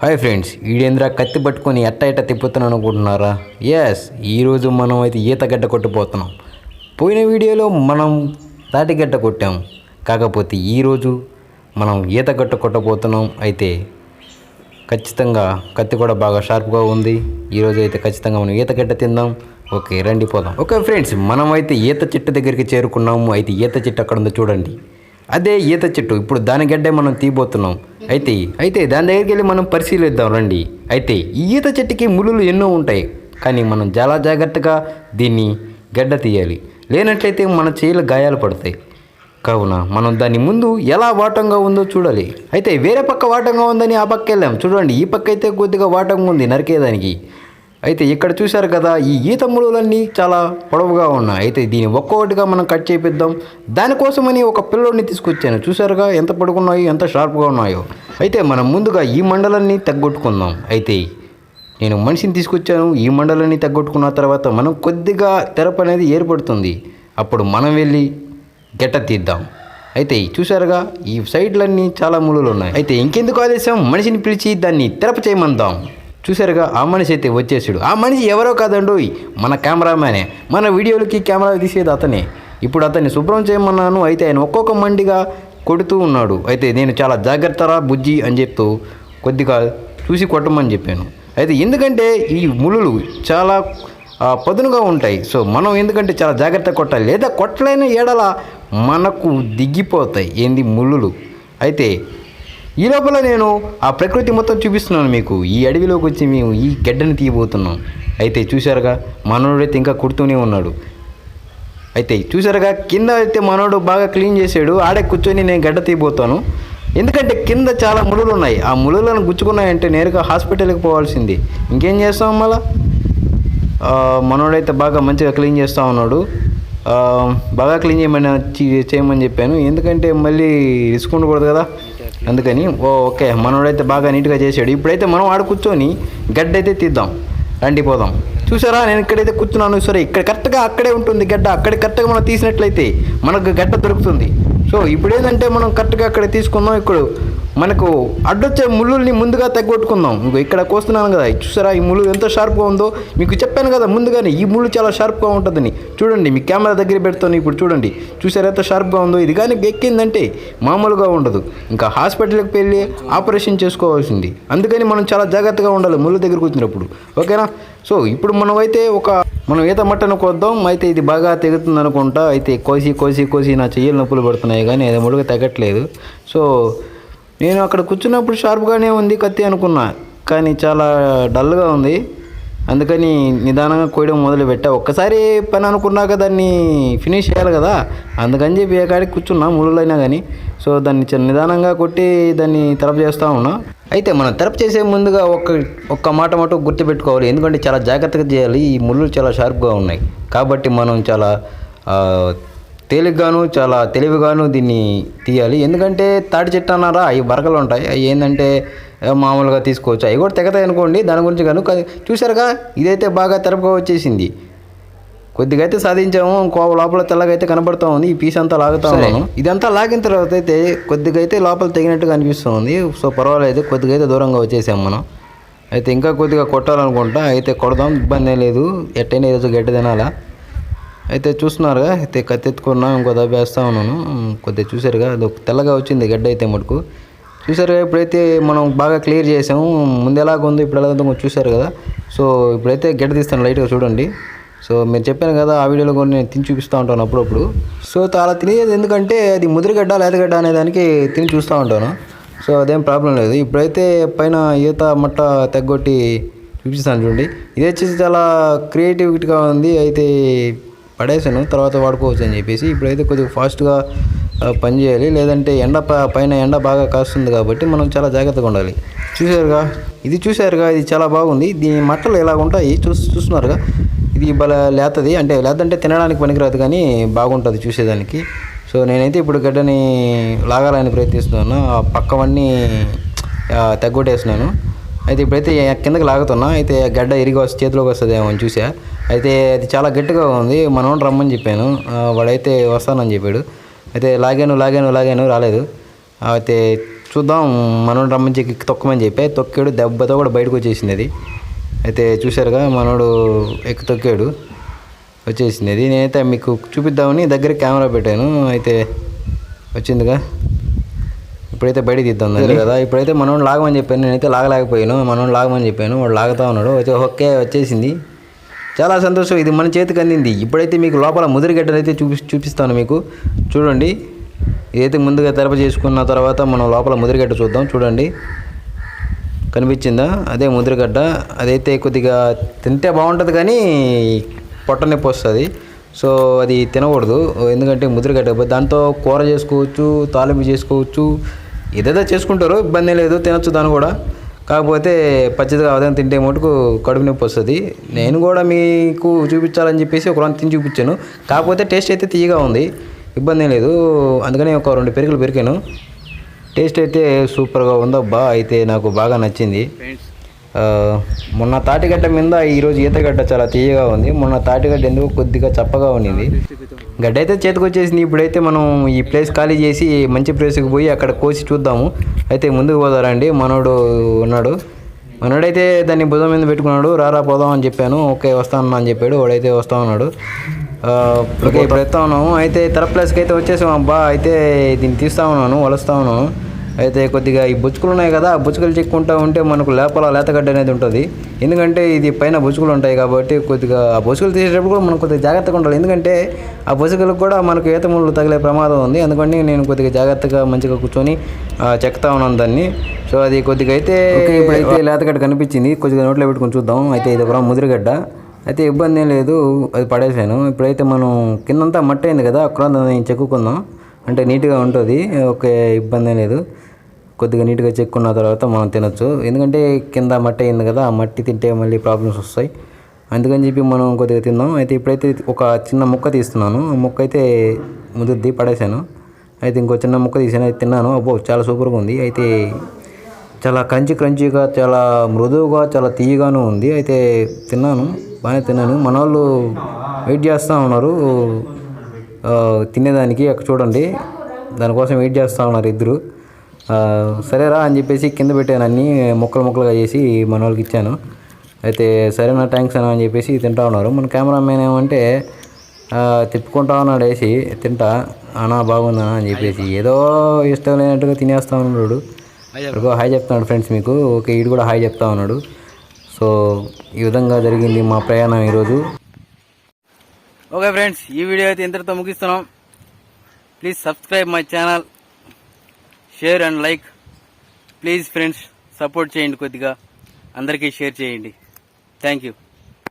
Hi friends, ఈడేంద్ర కత్తి పట్టుకొని ఎట్ట తిప్పుతున్నాను అనుకుంటున్నారా? ఎస్, ఈరోజు మనం అయితే ఈతగడ్డ కొట్టిపోతున్నాం. పోయిన వీడియోలో మనం తాటిగడ్డ కొట్టాం, కాకపోతే ఈరోజు మనం ఈతగడ్డ కొట్టబోతున్నాం. అయితే ఖచ్చితంగా కత్తి కూడా బాగా షార్ప్గా ఉంది. ఈరోజు అయితే ఖచ్చితంగా మనం ఈతగడ్డ తిందాం. ఓకే, రండి పోదాం. ఓకే ఫ్రెండ్స్, మనం అయితే ఈత చెట్టు దగ్గరికి చేరుకున్నాము. అయితే ఈత చెట్టు అక్కడ ఉందో చూడండి, అదే ఈత చెట్టు. ఇప్పుడు దాని గడ్డే మనం తీయబోతున్నాం. అయితే దాని దగ్గరికి వెళ్ళి మనం పరిశీలిద్దాం రండి. అయితే ఈ ఈత చెట్టుకి ముళ్ళులు ఎన్నో ఉంటాయి, కానీ మనం చాలా జాగ్రత్తగా దీన్ని గడ్డ తీయాలి. లేనట్లయితే మన చేతులు గాయాలు పడతాయి. కావున మనం దాని ముందు ఎలా వాటంగా ఉందో చూడాలి. అయితే వేరే పక్క వాటంగా ఉందని ఆ పక్క వెళ్ళాం. చూడండి, ఈ పక్క అయితే కొద్దిగా వాటంగా ఉంది నరికేదానికి. అయితే ఇక్కడ చూశారు కదా, ఈ ఈత ముళ్ళులన్నీ చాలా పొడవుగా ఉన్నాయి. అయితే దీన్ని ఒక్కొక్కటిగా మనం కట్ చేపిద్దాం. దానికోసమని ఒక పిల్లోడిని తీసుకొచ్చాను. చూసారుగా ఎంత పొడుగున్నాయో, ఎంత షార్ప్గా ఉన్నాయో. అయితే మనం ముందుగా ఈ మండలాన్ని తగ్గొట్టుకుందాం. అయితే నేను మనిషిని తీసుకొచ్చాను. ఈ మండలాన్ని తగ్గొట్టుకున్న తర్వాత మనం కొద్దిగా తెరపు అనేది ఏర్పడుతుంది. అప్పుడు మనం వెళ్ళి గెట్ట తీద్దాం. అయితే చూసారుగా, ఈ సైడ్లన్నీ చాలా ముళ్ళులు ఉన్నాయి. అయితే ఇంకెందుకు ఆలస్యం, మనిషిని పిలిచి దాన్ని తెరప చేయమందాం. చూసారుగా, ఆ మనిషి అయితే వచ్చేసాడు. ఆ మనిషి ఎవరో కాదండి, మన కెమెరామ్యానే. మన వీడియోలకి కెమెరా తీసేది అతనే. ఇప్పుడు అతన్ని శుభ్రం చేయమన్నాను. అయితే ఆయన ఒక్కొక్క మండిగా కొడుతూ ఉన్నాడు. అయితే నేను చాలా జాగ్రత్తరా బుజ్జి అని చెప్తూ కొద్దిగా చూసి కొట్టమని చెప్పాను. అయితే ఎందుకంటే ఈ ముళ్ళులు చాలా పదునుగా ఉంటాయి. సో మనం ఎందుకంటే చాలా జాగ్రత్తగా కొట్టాలి, లేదా కొట్టలేని ఏడల మనకు దిగిపోతాయి ఏంది ముళ్ళులు. అయితే ఈ లోపల నేను ఆ ప్రకృతి మొత్తం చూపిస్తున్నాను మీకు. ఈ అడవిలోకి వచ్చి మేము ఈ గడ్డని తీయబోతున్నాం. అయితే చూసారుగా, మనోడైతే ఇంకా కుడుతూనే ఉన్నాడు. అయితే చూసారుగా, కింద అయితే మనోడు బాగా క్లీన్ చేసాడు. ఆడే కూర్చొని నేను గడ్డ తీయబోతాను. ఎందుకంటే కింద చాలా ముళ్ళులు ఉన్నాయి. ఆ ముళ్ళులను గుచ్చుకున్నాయంటే నేరుగా హాస్పిటల్కి పోవాల్సింది. ఇంకేం చేస్తాం మళ్ళా. మనోడైతే బాగా మంచిగా క్లీన్ చేస్తూ ఉన్నాడు. బాగా క్లీన్ చేయమని చెప్పాను. ఎందుకంటే మళ్ళీ రిస్క్ ఉండకూడదు కదా, అందుకని. ఓకే, మనోడైతే బాగా నీట్గా చేసాడు. ఇప్పుడైతే మనం ఆడ కూర్చొని గడ్డ అయితే తీద్దాం. రండి పోదాం. చూసారా, నేను ఇక్కడైతే కూర్చున్నాను. సరే, ఇక్కడ కరెక్ట్గా అక్కడే ఉంటుంది గడ్డ. అక్కడ కరెక్ట్గా మనం తీసినట్లయితే మనకు గడ్డ దొరుకుతుంది. సో ఇప్పుడు ఏంటంటే మనం కరెక్ట్గా అక్కడ తీసుకుందాం. ఇప్పుడు మనకు అడ్డొచ్చే ముళ్ళుల్ని ముందుగా తగ్గొట్టుకుందాం. ఇక్కడ కోస్తున్నాను కదా, చూసారా ఈ ముళ్ళు ఎంత షార్ప్గా ఉందో. మీకు చెప్పాను కదా ముందుగానే, ఈ ముళ్ళు చాలా షార్ప్గా ఉంటుందని. చూడండి, మీ కెమెరా దగ్గర పెడతాను. ఇప్పుడు చూడండి, చూసారా ఎంత షార్ప్గా ఉందో. ఇది కానీ ఎక్కిందంటే మామూలుగా ఉండదు. ఇంకా హాస్పిటల్కి వెళ్ళి ఆపరేషన్ చేసుకోవాల్సింది. అందుకని మనం చాలా జాగ్రత్తగా ఉండాలి ముళ్ళు దగ్గరికి వచ్చినప్పుడు. ఓకేనా? సో ఇప్పుడు మనం ఈత మట్టను కొద్దాం. అయితే ఇది బాగా తెగుతుంది అనుకుంటా. అయితే కోసి నా చెయ్యలు నొప్పులు పడుతున్నాయి, కానీ అది ముడుగా తగ్గట్లేదు. సో నేను అక్కడ కూర్చున్నప్పుడు షార్ప్గానే ఉంది కత్తి అనుకున్నా, కానీ చాలా డల్గా ఉంది. అందుకని నిదానంగా కోయడం మొదలుపెట్టా. ఒక్కసారి పని అనుకున్నాక దాన్ని ఫినిష్ చేయాలి కదా, అందుకని చెప్పి ఏ కాడికి కూర్చున్నా ముళ్ళైనా కానీ. సో దాన్ని నిదానంగా కొట్టి దాన్ని తెరప చేస్తూ ఉన్నా. అయితే మనం తెరప చేసే ముందుగా ఒక్క మాట మటు గుర్తుపెట్టుకోవాలి. ఎందుకంటే చాలా జాగ్రత్తగా చేయాలి. ఈ ముళ్ళు చాలా షార్ప్గా ఉన్నాయి కాబట్టి మనం చాలా తేలిగ్గాను చాలా తెలివిగాను దీన్ని తీయాలి. ఎందుకంటే తాటి చెట్టు అన్నారా, అవి బరకలు ఉంటాయి. అవి ఏంటంటే మామూలుగా తీసుకోవచ్చు, అవి కూడా తెగతాయి అనుకోండి. దాని గురించి కాను. చూసారుగా, ఇదైతే బాగా తెరపుగా వచ్చేసింది. కొద్దిగా అయితే సాధించాము. లోపల తెల్లగా అయితే కనబడుతూ ఉంది. ఈ పీస్ అంతా లాగుతూ ఉన్నాను. ఇదంతా లాగిన తర్వాత అయితే కొద్దిగా అయితే లోపల తెగినట్టుగా అనిపిస్తుంది. సో పర్వాలేదు, కొద్దిగా అయితే దూరంగా వచ్చేసాము మనం. అయితే ఇంకా కొద్దిగా కొట్టాలనుకుంటా. అయితే కొడదాం, ఇబ్బంది లేదు. ఎట్టయినా ఈరోజు గడ్డి తినాలా. అయితే చూస్తున్నారుగా, అయితే కత్తెత్తుకున్నా, ఇంకో దబ్బేస్తూ ఉన్నాను. కొద్దిగా చూసారుగా, అది తెల్లగా వచ్చింది గడ్డ అయితే మటుకు. చూసారుగా, ఇప్పుడైతే మనం బాగా క్లియర్ చేసాము. ముందు ఎలాగుందో ఇప్పుడు ఎలాగో చూసారు కదా. సో ఇప్పుడైతే గడ్డ తీస్తాను, లైట్గా చూడండి. సో మీరు చెప్పాను కదా, ఆ వీడియోలో కూడా నేను తిని చూపిస్తూ ఉంటాను అప్పుడప్పుడు. సో అలా తినేది ఎందుకంటే అది ముదిరిగడ్డ లేతగడ్డ అనే దానికి తిని చూస్తూ ఉంటాను. సో అదేం ప్రాబ్లం లేదు. ఇప్పుడైతే పైన ఈత మట్ట తగ్గొట్టి చూపిస్తాను చూడండి. ఇది వచ్చేసి చాలా క్రియేటివిటీగా ఉంది. అయితే పడేసాను, తర్వాత వాడుకోవచ్చు అని చెప్పేసి. ఇప్పుడైతే కొద్దిగా ఫాస్ట్గా పని చేయాలి, లేదంటే పైన ఎండ బాగా కాస్తుంది కాబట్టి మనం చాలా జాగ్రత్తగా ఉండాలి. చూసారుగా, ఇది చాలా బాగుంది. దీని మట్టలు ఎలా ఉంటాయి చూస్తున్నారుగా. ఇది లేతది, అంటే లేదంటే తినడానికి పనికిరాదు, కానీ బాగుంటుంది చూసేదానికి. సో నేనైతే ఇప్పుడు గడ్డని లాగాలని ప్రయత్నిస్తున్నాను. ఆ పక్కవన్నీ తగ్గొట్టేస్తున్నాను. అయితే ఇప్పుడైతే కిందకి లాగుతున్నా. అయితే గడ్డ ఇరిగి చేతిలోకి వస్తుందేమో అని చూసా. అయితే అది చాలా గట్టిగా ఉంది. మనోడు రమ్మని చెప్పాను, వాడైతే వస్తానని చెప్పాడు. అయితే లాగాను రాలేదు. అయితే చూద్దాం. మనోడు రమ్మని చెప్పి తొక్కమని చెప్పి తొక్కాడు, దెబ్బతో కూడా బయటకు వచ్చేసింది అది. అయితే చూశారుగా మనోడు ఎక్కి తొక్కాడు, వచ్చేసింది అది. నేనైతే మీకు చూపిద్దామని దగ్గర కెమెరా పెట్టాను, అయితే వచ్చిందిగా. ఇప్పుడైతే బయట తీద్దాం కదా. ఇప్పుడైతే మనోడు లాగమని చెప్పాను, నేనైతే లాగలేకపోయాను. మనోడు లాగమని చెప్పాను, వాడు లాగుతూ ఉన్నాడు. అయితే ఓకే వచ్చేసింది, చాలా సంతోషం. ఇది మన చేతికి అందింది. ఇప్పుడైతే మీకు లోపల ముదిరిగడ్డలు అయితే చూపిస్తాను మీకు. చూడండి, ఇదైతే ముందుగా తెరప చేసుకున్న తర్వాత మనం లోపల ముదిరిగడ్డ చూద్దాం. చూడండి, కనిపించిందా? అదే ముదిరిగడ్డ. అదైతే కొద్దిగా తింటే బాగుంటుంది కానీ పొట్ట నొప్పి వస్తుంది, సో అది తినకూడదు. ఎందుకంటే ముదిరిగడ్డ దాంతో కూర చేసుకోవచ్చు, తాలింపు చేసుకోవచ్చు, ఏదేదో చేసుకుంటారు, ఇబ్బంది లేదు, తినొచ్చు దాన్ని కూడా. కాకపోతే పచ్చిదిగా ఉదయం తింటే మటుకు కడుపు నొప్పి వస్తుంది. నేను కూడా మీకు చూపించాలని చెప్పేసి ఒక రెండు తిని చూపించాను, కాకపోతే టేస్ట్ అయితే తీయగా ఉంది, ఇబ్బంది లేదు. అందుకని ఒక 2 పెరుగులు పెరికాను. టేస్ట్ అయితే సూపర్గా ఉందబ్బా, అయితే నాకు బాగా నచ్చింది. మొన్న తాటిగడ్డ మీద ఈరోజు ఈతగడ్డ చాలా తీయగా ఉంది. మొన్న తాటిగడ్డ ఎందుకు కొద్దిగా చప్పగా ఉండింది. గడ్డ అయితే చేతికి వచ్చేసింది. ఇప్పుడైతే మనం ఈ ప్లేస్ ఖాళీ చేసి మంచి ప్లేస్కి పోయి అక్కడ కోసి చూద్దాము. అయితే ముందుకు పోదారండి. మనోడు ఉన్నాడు, మనోడైతే దాన్ని భుజం మీద పెట్టుకున్నాడు. రారా పోదాం అని చెప్పాను, ఓకే వస్తాను అని చెప్పాడు. వాడైతే వస్తా ఉన్నాడు. ఓకే ఇప్పుడు ఎత్తా ఉన్నాము. అయితే తెర ప్లేస్కి అయితే వచ్చేసాం అబ్బా. అయితే దీన్ని తీస్తా ఉన్నాను, వలుస్తా ఉన్నాను. అయితే కొద్దిగా ఈ బుచ్చుకులు ఉన్నాయి కదా, ఆ బుచ్చుకలు చెక్కుంటూ ఉంటే మనకు లోపల లేతగడ్డ అనేది ఉంటుంది. ఎందుకంటే ఇది పైన బుచ్చుకులు ఉంటాయి కాబట్టి కొద్దిగా ఆ బుచ్చుకలు తీసేటప్పుడు కూడా మనం కొద్దిగా జాగ్రత్తగా ఉండాలి. ఎందుకంటే ఆ బుచ్చుకలకు కూడా మనకు ఈత ముళ్ళు తగిలే ప్రమాదం ఉంది. అందుకని నేను కొద్దిగా జాగ్రత్తగా మంచిగా కూర్చొని చెక్తా ఉన్నాను దాన్ని. సో అది కొద్దిగా అయితే ఇప్పుడైతే లేతగడ్డ కనిపించింది, కొద్దిగా నోట్లో పెట్టుకొని చూద్దాం. అయితే ఇది ఒక ముదిరిగడ్డ, అయితే ఇబ్బంది ఏం లేదు, అది పడేసాను. ఇప్పుడైతే మనం కిందంతా మట్టి అయింది కదా, అక్కడ నేను చెక్కుకుందాం, అంటే నీట్గా ఉంటుంది, ఓకే ఇబ్బంది ఏం లేదు. కొద్దిగా నీట్గా చెక్కున్న తర్వాత మనం తినొచ్చు. ఎందుకంటే కింద మట్టి అయింది కదా, ఆ మట్టి తింటే మళ్ళీ ప్రాబ్లమ్స్ వస్తాయి, అందుకని చెప్పి మనం కొద్దిగా తిందాం. అయితే ఇప్పుడైతే ఒక చిన్న ముక్క తీస్తున్నాను, ఆ ముక్క అయితే ముదురుది పడేసాను. అయితే ఇంకో చిన్న ముక్క తీసాను, అయితే తిన్నాను. అబ్బో చాలా సూపర్గా ఉంది. అయితే చాలా క్రంచీగా, చాలా మృదువుగా, చాలా తీయగాను ఉంది. అయితే తిన్నాను, బాగానే తిన్నాను. మన వాళ్ళు వెయిట్ చేస్తూ ఉన్నారు తినేదానికి, అక్కడ చూడండి, దానికోసం వెయిట్ చేస్తూ ఉన్నారు ఇద్దరు. సరేరా అని చెప్పేసి కింద పెట్టాను, అన్నీ ముక్కలుగా చేసి మన వాళ్ళకి ఇచ్చాను. అయితే సరేనా థ్యాంక్స్ అని చెప్పేసి తింటా ఉన్నారు. మన కెమెరామెన్ ఏమంటే తిప్పుకుంటా ఉన్నాడు వేసి, తింటా అనా బాగుందా అని చెప్పేసి ఏదో ఇష్టం లేనట్టుగా తినేస్తా ఉన్నాడు. హాయ్ చెప్తున్నాడు ఫ్రెండ్స్ మీకు, ఓకే ఈడు కూడా హాయ్ చెప్తా ఉన్నాడు. సో ఈ విధంగా జరిగింది మా ప్రయాణం ఈరోజు. ఓకే ఫ్రెండ్స్, ఈ వీడియో అయితే ఇంతటితో ముగిస్తున్నాం. Please subscribe my channel, share and like. Please friends support చేయండి, కొద్దిగా అందరికీ షేర్ చేయండి. Thank you.